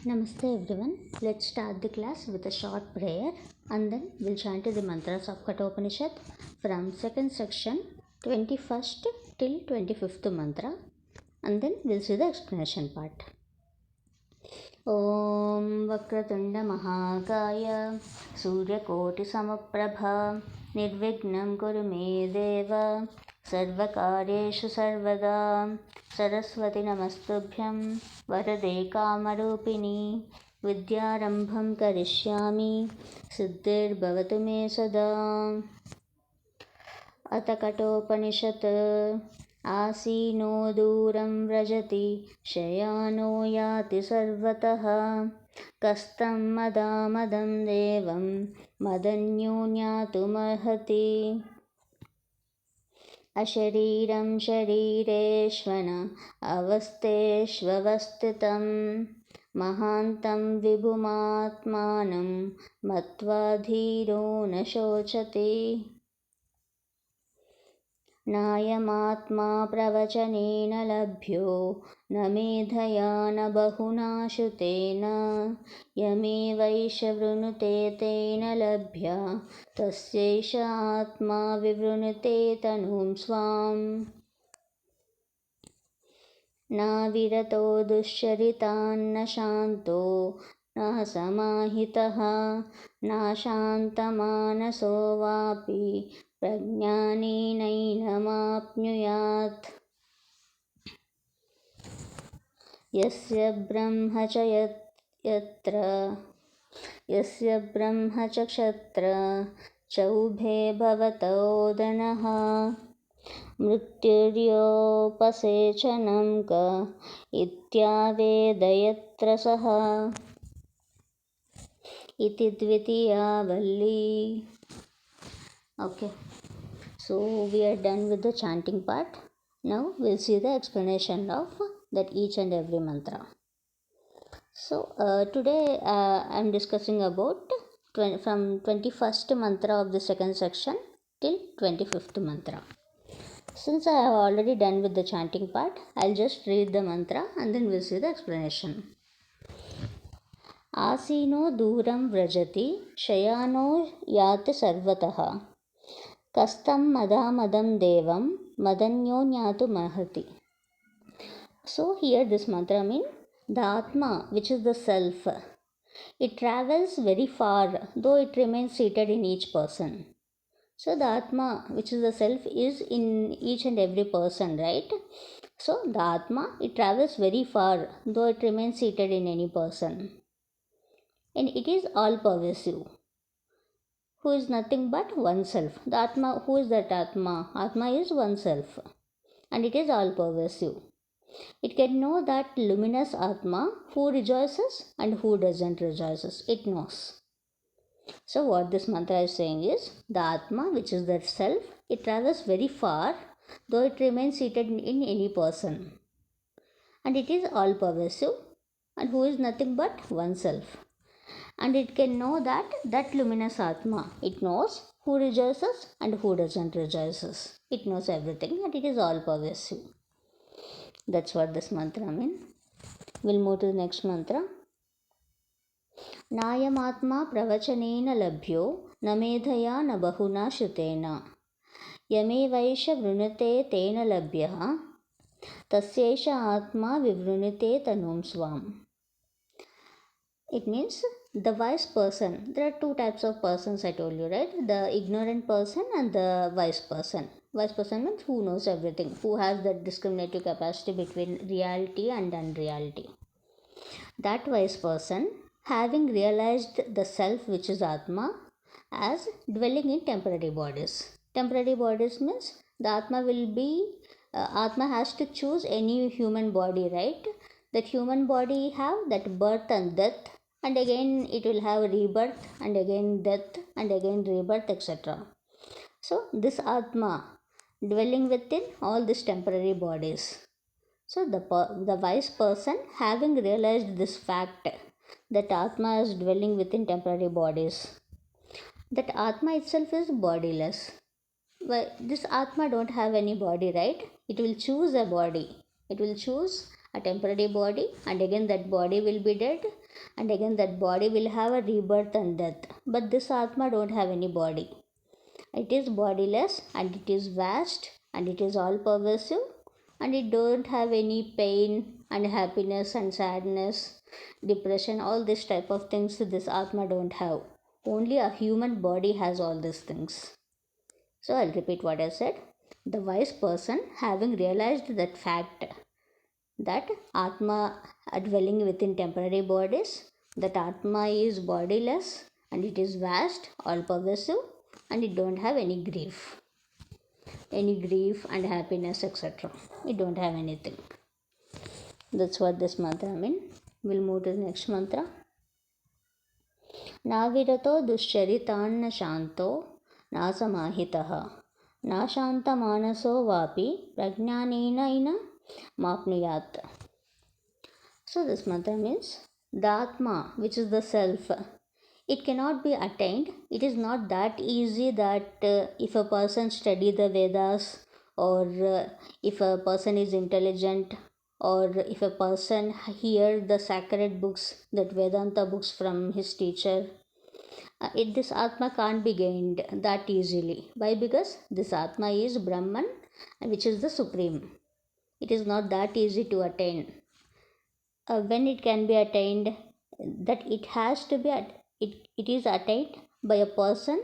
Namaste everyone. Let's start the class with a short prayer and then we'll chant the mantras of Katopanishad from second section 21st till 25th mantra and then we'll see the explanation part. Om Vakratunda Mahakaya Suryakoti Samaprabha Nirvignam Kuru Me Deva Sarvakaryeshu Sarvada Saraswati Namastubhyam Varade Kamarupini Vidyarambham Karishyami Siddhir Bhavatu Me Sada अतकटोपनिषत् आसीनो दूरं व्रजति शयानो याति सर्वतः कस्तं मदामदं देवं मदन्यो ज्ञातुमर्हति अशरीरं शरीरेष्वन अवस्थेष्वस्थितं महान्तं विभुमात्मानं मत्वा धीरो न शोचति नायमात्मा प्रवचनेन लभ्यो न मेधया न बहुना श्रुतेन यमेवैष वृणुते तेन लभ्या तस्यैष आत्मा विवृणुते तनुं स्वाम् न विरतो दुश्चरितान्न शान्तो न समाहितः न शान्तमानसो वापि प्रज्ञानेनैनमाप्नुयात् यस्य ब्रह्म च क्षत्र च उभे भवतोदनः मृत्युर्योपसेचनं क इत्यावेदयत्र सः इति द्वितीया वल्ली. Okay, so we are done with the chanting part. Now we'll see the explanation of that each and every mantra. So today I'm discussing about from 21st mantra of the second section till 25th mantra. Since I have already done with the chanting part, I'll just read the mantra and then we'll see the explanation. आसीनो दूरं व्रजति शयानो याति सर्वतः Kastam madamadam devam madanyo jnatumahati. So here this mantra means the Atma, which is the self, it travels very far though it remains seated in each person. So the Atma, which is the self, is in each and every person, right? So the Atma, it travels very far though it remains seated in any person. And it is all pervasive. Who is nothing but oneself. The Atma, who is that Atma? Atma is oneself and it is all pervasive. It can know that luminous Atma who rejoices and who doesn't rejoices. It knows. So what this mantra is saying is the Atma, which is that self, it travels very far though it remains seated in any person. And it is all pervasive and who is nothing but oneself. And it can know that luminous Atma, it knows who rejoices and who doesn't rejoices. It knows everything and it is all pervasive. That's what this mantra means. We'll move to the next mantra. Nayam Atma pravachanena labhyo na medhaya na bahuna shrutena yame vaisha vrunate tena labhya tasyaisha Atma vivrunate tanum swam. It means the wise person. There are two types of persons, I told you, right? The ignorant person and the wise person. Wise person means who knows everything, who has that discriminative capacity between reality and unreality. That wise person, having realized the self, which is Atma, as dwelling in temporary bodies. Temporary bodies means the Atma will be, Atma has to choose any human body, right? That human body have that birth and death, and again it will have rebirth and again death and again rebirth, etc. So this Atma dwelling within all these temporary bodies. So the wise person, having realized this fact that Atma is dwelling within temporary bodies, that Atma itself is bodiless. Well, this Atma don't have any body, right? It will choose a body. It will choose a temporary body and again that body will be dead And again that body will have a rebirth and death. But this Atma don't have any body. It is bodiless and it is vast and it is all pervasive and it don't have any pain and happiness and sadness, depression, all this type of things this Atma don't have. Only a human body has all these things. So I'll repeat what I said. The wise person, having realized that fact that Atma are dwelling within temporary bodies, that Atma is bodiless and it is vast, all pervasive, and it don't have any grief and happiness, etc. It don't have anything. That's what this mantra means. We'll move to the next mantra. नाविरतो दुश्चरितान्न शान्तो नासमाहितः नाशान्तमानसो वापि प्रज्ञानेन माप्नुयात्. So this mantra means the Atma, which is the self, it cannot be attained. It is not that easy that if a person study the Vedas or if a person is intelligent or if a person hear the sacred books, that Vedanta books from his teacher, this Atma can't be gained that easily. Why? Because this Atma is Brahman, which is the Supreme. It is not that easy to attain. When it can be attained, that it has to be it is attained by a person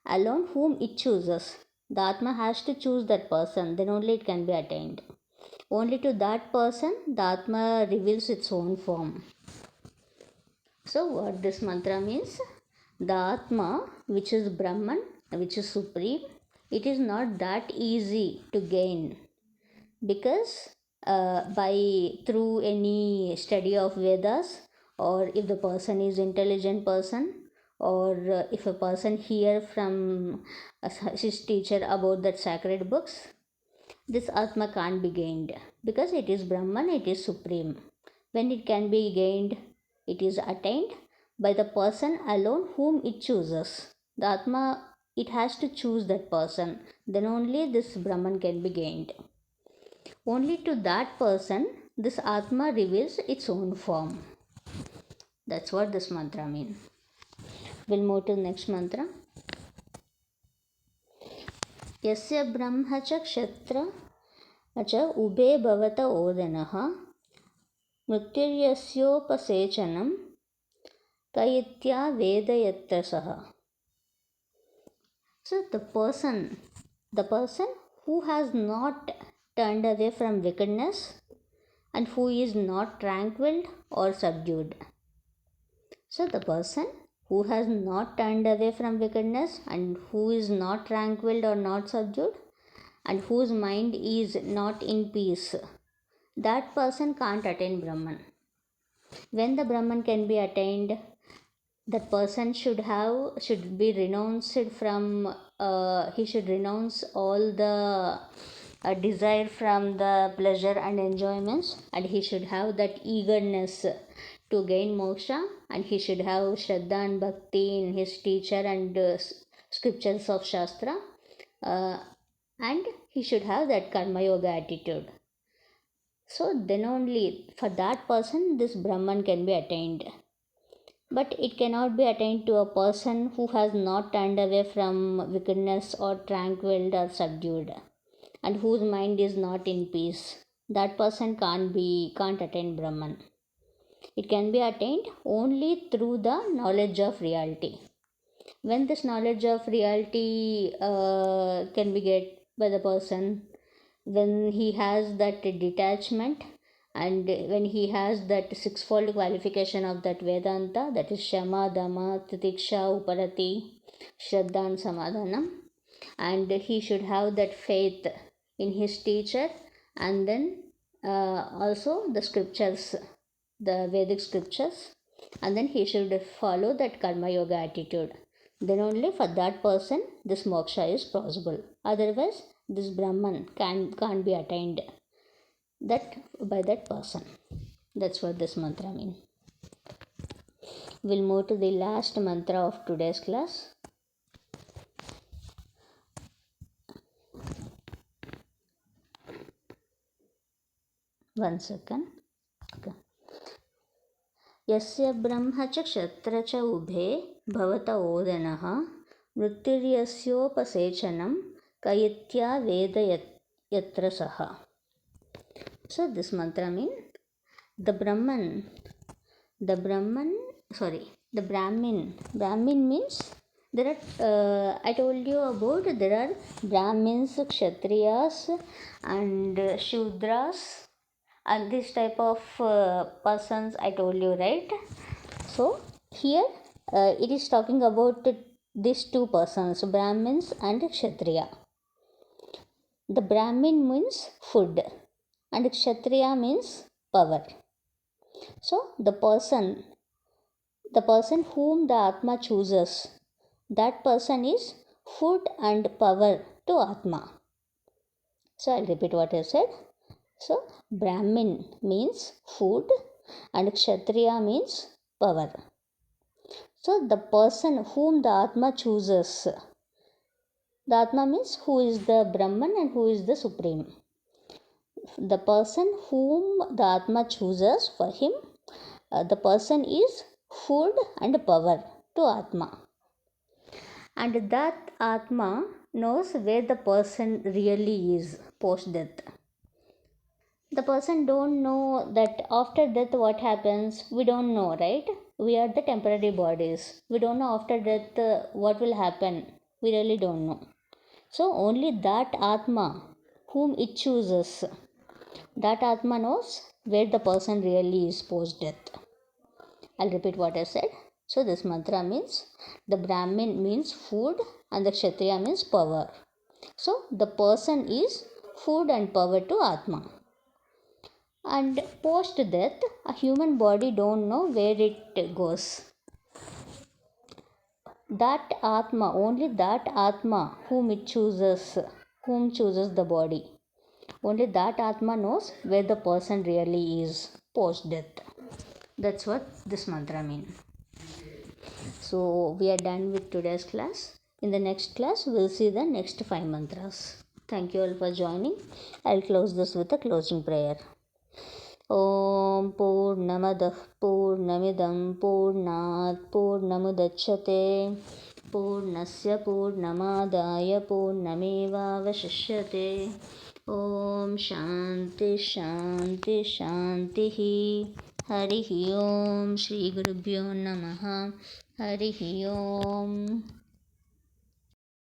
alone whom it chooses. The Atma has to choose that person, then only it can be attained. Only to that person the Atma reveals its own form. So what this mantra means, the Atma, which is Brahman, which is supreme, it is not that easy to gain, because through any study of Vedas, or if the person is intelligent person, or if a person hear from his teacher about that sacred books, this Atma can't be gained, because it is Brahman, it is supreme. When it can be gained, it is attained by the person alone whom it chooses. The Atma, it has to choose that person, then only this Brahman can be gained. Only to that person this Atma reveals its own form. That's what this mantra means. We'll move to the next mantra. Yasya brahma cha kshetra cha ube bhavata odanaha mrityuryasyopasecanam kayitya vedayatrasaha. So the person who has not turned away from wickedness and who is not tranquil or subdued. So the person who has not turned away from wickedness and who is not tranquil or not subdued and whose mind is not in peace, that person can't attain Brahman. When the Brahman can be attained, that person should be renounced from he should renounce all the desire from the pleasure and enjoyments, and he should have that eagerness to gain moksha, and he should have Shraddha and Bhakti in his teacher and scriptures of Shastra, and he should have that Karma Yoga attitude. So then only for that person this Brahman can be attained. But it cannot be attained to a person who has not turned away from wickedness or tranquil or subdued, and whose mind is not in peace. That person can't attain Brahman. It can be attained only through the knowledge of reality. When this knowledge of reality can be get by the person, when he has that detachment and when he has that sixfold qualification of that Vedanta, that is Shama, Dama, Titiksha, Uparati, Shraddha and Samadhanam, and he should have that faith in his teacher, and then also the scriptures, the Vedic scriptures, and then he should follow that Karma Yoga attitude. Then only for that person this moksha is possible. Otherwise this Brahman can't be attained that by that person. That's what this mantra means. We'll move to the last mantra of today's class. One second. Okay. यस्य ब्रह्म च क्षत्र च उभे भवत ओदनः मृत्युर्यस्योपसेचनं कयित्या वेद यत्र सः. So this mantra means the Brahmin means there are, I told you about there are Brahmins, Kshatriyas and Shudras and this type of persons I told you, right? So here it is talking about these two persons, Brahmins and Kshatriya. The Brahmin means food and Kshatriya means power. So the person whom the Atma chooses, that person is food and power to Atma. So I'll repeat what I said. So Brahmin means food and Kshatriya means power. So the person whom the Atma chooses, the Atma means who is the Brahman and who is the Supreme. The person whom the Atma chooses for him, the person is food and power to Atma. And that Atma knows where the person really is post death. The person don't know that after death what happens. We don't know, right? We are the temporary bodies. We don't know after death what will happen. We really don't know. So only that Atma whom it chooses, that Atma knows where the person really is post death. I'll repeat what I said. So this mantra means the Brahmin means food and the Kshatriya means power. So the person is food and power to Atma. And post death, a human body don't know where it goes. That Atma, only that Atma whom it chooses, whom chooses the body, only that Atma knows where the person really is post death. That's what this mantra means. So we are done with today's class. In the next class, we'll see the next 5 mantras. Thank you all for joining. I'll close this with a closing prayer. ॐ पूर्णमदः पूर्णमिदं पूर्णात् पूर्णमुदच्यते पूर्णस्य पूर्णमादाय पूर्णमेवावशिष्यते. ॐ शान्ति शान्ति शान्तिः. हरिः ॐ. श्रीगुरुभ्यो नमः. हरिः ॐ.